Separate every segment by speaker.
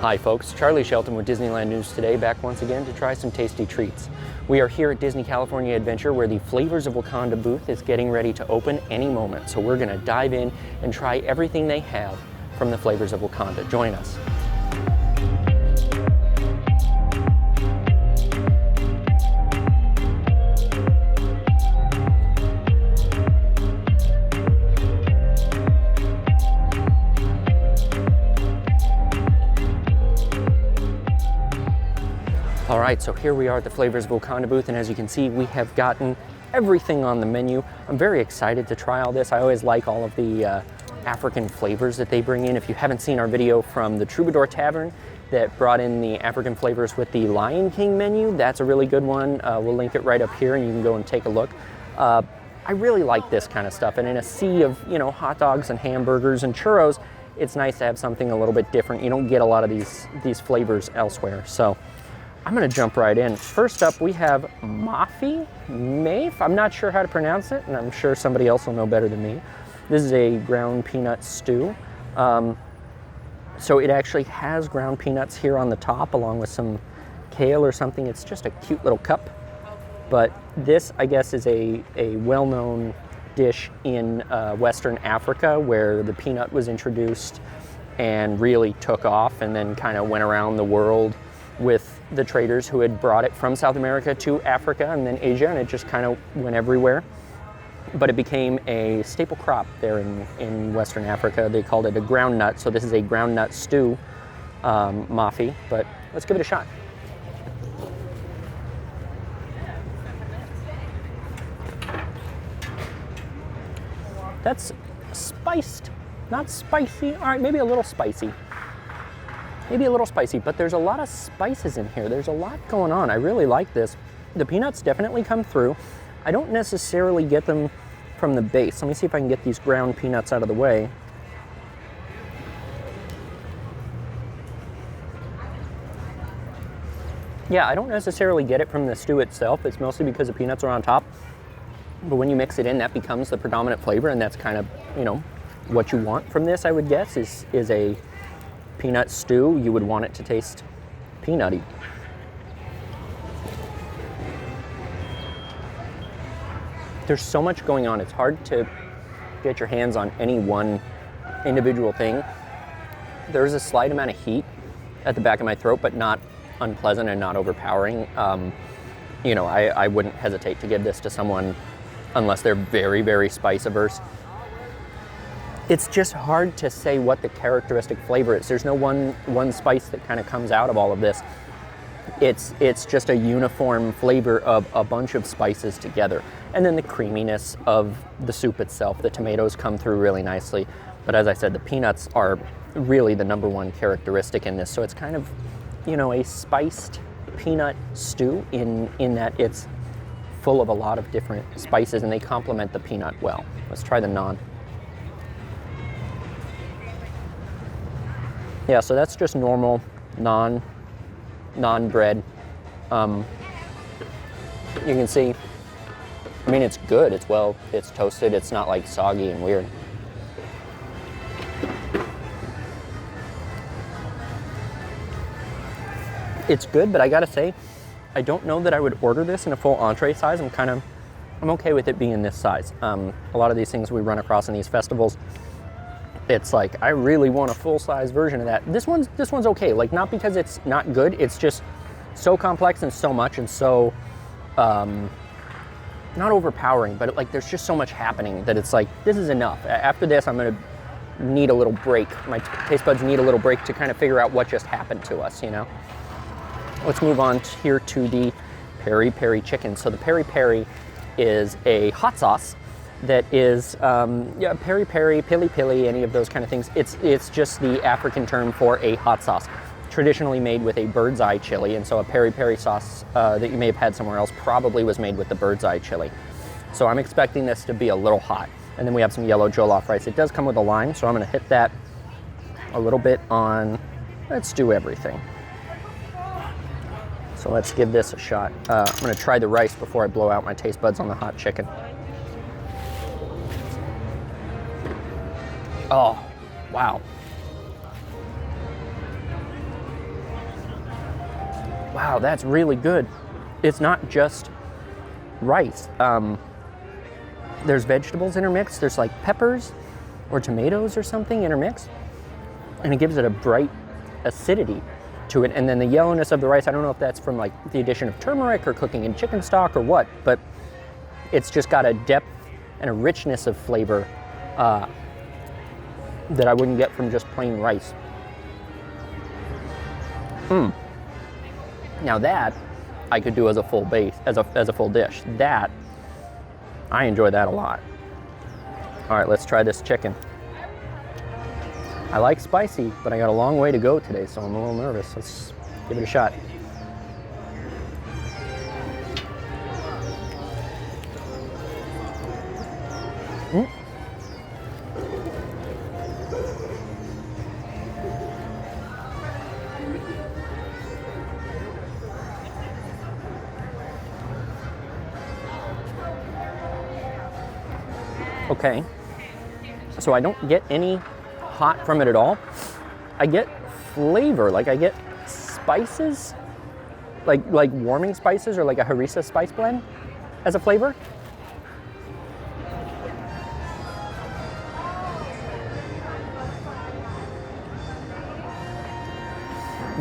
Speaker 1: Hi folks, Charly Shelton with Disneyland News Today, back once again to try some tasty treats. We are here at Disney California Adventure where the Flavors of Wakanda booth is getting ready to open any moment. So we're going to dive in and try everything they have from the Flavors of Wakanda. Join us. All right, so here we are at the Flavors of Wakanda booth, and as you can see, we have gotten everything on the menu. I'm very excited to try all this. I always like all of the African flavors that they bring in. If you haven't seen our video from the Troubadour Tavern that brought in the African flavors with the Lion King menu, that's a really good one. We'll link it right up here and you can go and take a look. I really like this kind of stuff, and in a sea of, hot dogs and hamburgers and churros, it's nice to have something a little bit different. You don't get a lot of these flavors elsewhere. So I'm gonna jump right in. First up, we have Mafe. I'm not sure how to pronounce it, and I'm sure somebody else will know better than me. This is a ground peanut stew. So it actually has ground peanuts here on the top along with some kale or something. It's just a cute little cup. But this, I guess, is a well-known dish in Western Africa where the peanut was introduced and really took off and then kind of went around the world with the traders who had brought it from South America to Africa and then Asia, and it just kind of went everywhere. But it became a staple crop there in Western Africa. They called it a ground nut, so this is a ground nut stew, Mafe, but let's give it a shot. That's spiced, not spicy. All right, maybe a little spicy. Maybe a little spicy, but there's a lot of spices in here. There's a lot going on. I really like this. The peanuts definitely come through. I don't necessarily get them from the base. Let me see if I can get these ground peanuts out of the way. Yeah, I don't necessarily get it from the stew itself. It's mostly because the peanuts are on top. But when you mix it in, that becomes the predominant flavor, and that's kind of, what you want from this, I would guess, is a peanut stew. You would want it to taste peanutty. There's so much going on. It's hard to get your hands on any one individual thing. There's a slight amount of heat at the back of my throat, but not unpleasant and not overpowering. I wouldn't hesitate to give this to someone unless they're very, very spice averse. It's just hard to say what the characteristic flavor is. There's no one spice that kind of comes out of all of this. It's just a uniform flavor of a bunch of spices together. And then the creaminess of the soup itself. The tomatoes come through really nicely. But as I said, the peanuts are really the number one characteristic in this. So it's kind of, a spiced peanut stew in that it's full of a lot of different spices and they complement the peanut well. Let's try the naan. Yeah, so that's just normal naan bread. You can see, it's good. It's toasted. It's not like soggy and weird. It's good, but I gotta say, I don't know that I would order this in a full entree size. I'm okay with it being this size. A lot of these things we run across in these festivals, it's like, I really want a full-size version of that. This one's okay, not because it's not good, it's just so complex and so much and so, not overpowering, but there's just so much happening that it's like, this is enough. After this, I'm gonna need a little break. My taste buds need a little break to kind of figure out what just happened to us, Let's move on here to the peri peri chicken. So the peri peri is a hot sauce that is peri peri, pili pili, any of those kind of things. It's just the African term for a hot sauce, traditionally made with a bird's eye chili. And so a peri peri sauce that you may have had somewhere else probably was made with the bird's eye chili. So I'm expecting this to be a little hot. And then we have some yellow jollof rice. It does come with a lime, so I'm gonna hit that a little bit on, let's do everything. So let's give this a shot. I'm gonna try the rice before I blow out my taste buds on the hot chicken. Oh, wow. Wow, that's really good. It's not just rice. There's vegetables intermixed. There's like peppers or tomatoes or something intermixed. And it gives it a bright acidity to it. And then the yellowness of the rice, I don't know if that's from like the addition of turmeric or cooking in chicken stock or what, but it's just got a depth and a richness of flavor that I wouldn't get from just plain rice. Now that I could do as a full base, as a full dish. That, I enjoy that a lot. All right, let's try this chicken. I like spicy, but I got a long way to go today, so I'm a little nervous. Let's give it a shot. Okay, so I don't get any hot from it at all. I get flavor, like I get spices, like warming spices or like a harissa spice blend as a flavor.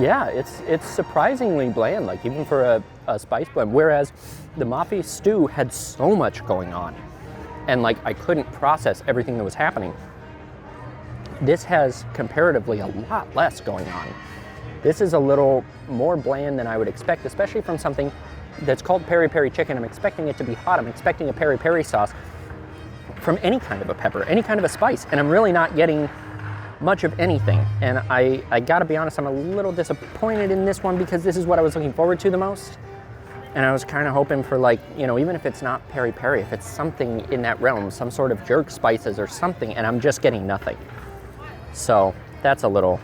Speaker 1: Yeah, it's surprisingly bland, like even for a spice blend, whereas the mafi stew had so much going on. And like I couldn't process everything that was happening. This has comparatively a lot less going on. This is a little more bland than I would expect, especially from something that's called peri-peri chicken. I'm expecting it to be hot. I'm expecting a peri-peri sauce from any kind of a pepper, any kind of a spice, and I'm really not getting much of anything. And I gotta be honest, I'm a little disappointed in this one because this is what I was looking forward to the most. And I was kind of hoping for like, you know, even if it's not peri-peri, if it's something in that realm, some sort of jerk spices or something, and I'm just getting nothing. So that's a little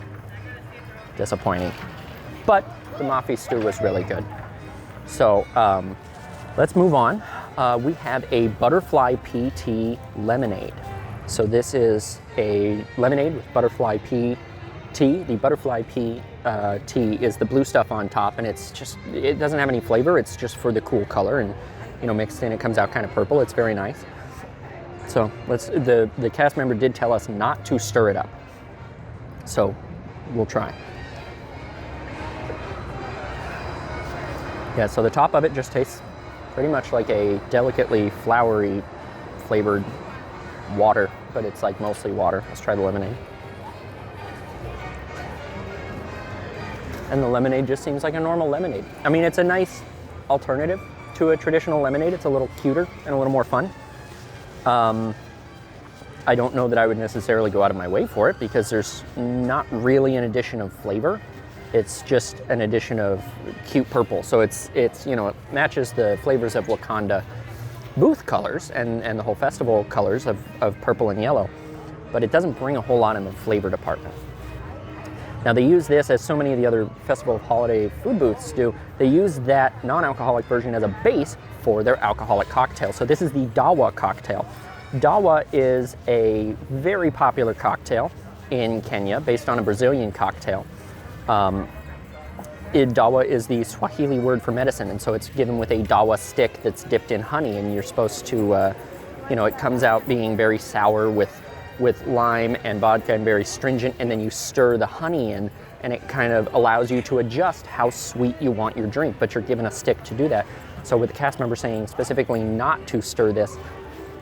Speaker 1: disappointing. But the mafi stew was really good. So let's move on. We have a butterfly pea tea lemonade. So this is a lemonade with butterfly pea tea. The butterfly pea tea is the blue stuff on top, and it's just, it doesn't have any flavor. It's just for the cool color, and you know, mixed in it comes out kind of purple. It's very nice. So let's, the cast member did tell us not to stir it up. So we'll try. Yeah, so the top of it just tastes pretty much like a delicately floury flavored water, but it's like mostly water. Let's try the lemonade. And the lemonade just seems like a normal lemonade. I mean, it's a nice alternative to a traditional lemonade. It's a little cuter and a little more fun. I don't know that I would necessarily go out of my way for it because there's not really an addition of flavor. It's just an addition of cute purple. So it's you know, it matches the Flavors of Wakanda booth colors and the whole festival colors of purple and yellow, but it doesn't bring a whole lot in the flavor department. Now they use this, as so many of the other festival holiday food booths do, they use that non-alcoholic version as a base for their alcoholic cocktail. So this is the Dawa cocktail. Dawa is a very popular cocktail in Kenya based on a Brazilian cocktail. Dawa is the Swahili word for medicine, and so it's given with a dawa stick that's dipped in honey, and you're supposed to, you know, it comes out being very sour with lime and vodka and very stringent, and then you stir the honey in, and it kind of allows you to adjust how sweet you want your drink, but you're given a stick to do that. So with the cast member saying specifically not to stir this,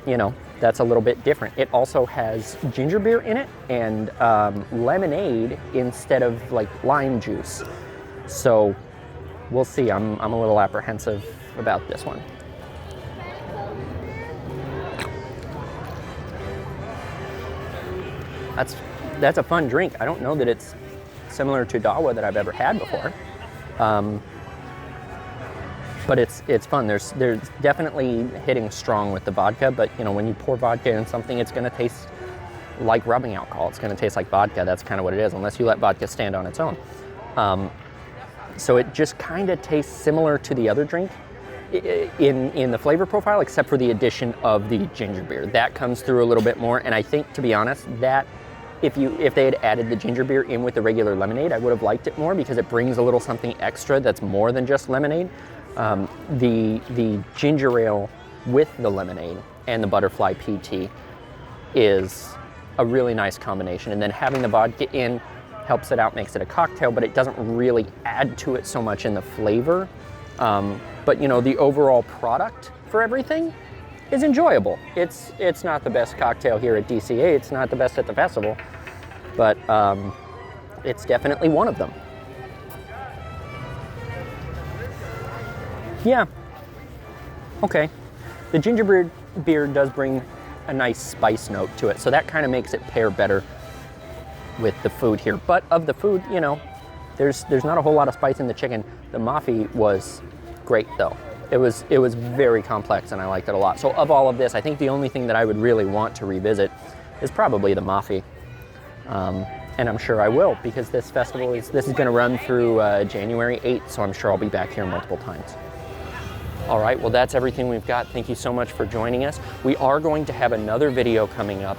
Speaker 1: you know, that's a little bit different. It also has ginger beer in it and lemonade instead of like lime juice. So we'll see. I'm a little apprehensive about this one. That's a fun drink. I don't know that it's similar to Dawa that I've ever had before, but it's fun. There's definitely hitting strong with the vodka, but you know, when you pour vodka in something, it's going to taste like rubbing alcohol. It's going to taste like vodka. That's kind of what it is, unless you let vodka stand on its own. So it just kind of tastes similar to the other drink in the flavor profile, except for the addition of the ginger beer. That comes through a little bit more, and I think, to be honest, that if they had added the ginger beer in with the regular lemonade, I would have liked it more because it brings a little something extra that's more than just lemonade. The ginger ale with the lemonade and the butterfly PT is a really nice combination. And then having the vodka in helps it out, makes it a cocktail, but it doesn't really add to it so much in the flavor. But you know, the overall product for everything is enjoyable. It's not the best cocktail here at DCA. It's not the best at the festival, but it's definitely one of them. Yeah. Okay. The ginger beer does bring a nice spice note to it, so that kind of makes it pair better with the food here. But of the food, you know, there's not a whole lot of spice in the chicken. The mafi was great though. It was very complex and I liked it a lot. So of all of this, I think the only thing that I would really want to revisit is probably the mafi. And I'm sure I will, because this festival is going to run through January 8th, so I'm sure I'll be back here multiple times. All right, well, that's everything we've got. Thank you so much for joining us. We are going to have another video coming up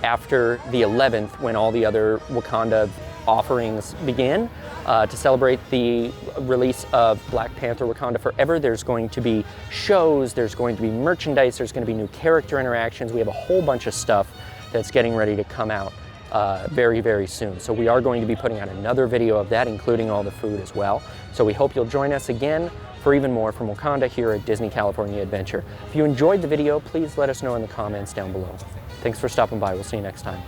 Speaker 1: after the 11th, when all the other Wakanda offerings begin, to celebrate the release of Black Panther Wakanda Forever. There's going to be shows, there's going to be merchandise, there's going to be new character interactions. We have a whole bunch of stuff that's getting ready to come out very, very soon. So we are going to be putting out another video of that, including all the food as well. So we hope you'll join us again for even more from Wakanda here at Disney California Adventure. If you enjoyed the video, please let us know in the comments down below. Thanks for stopping by. We'll see you next time.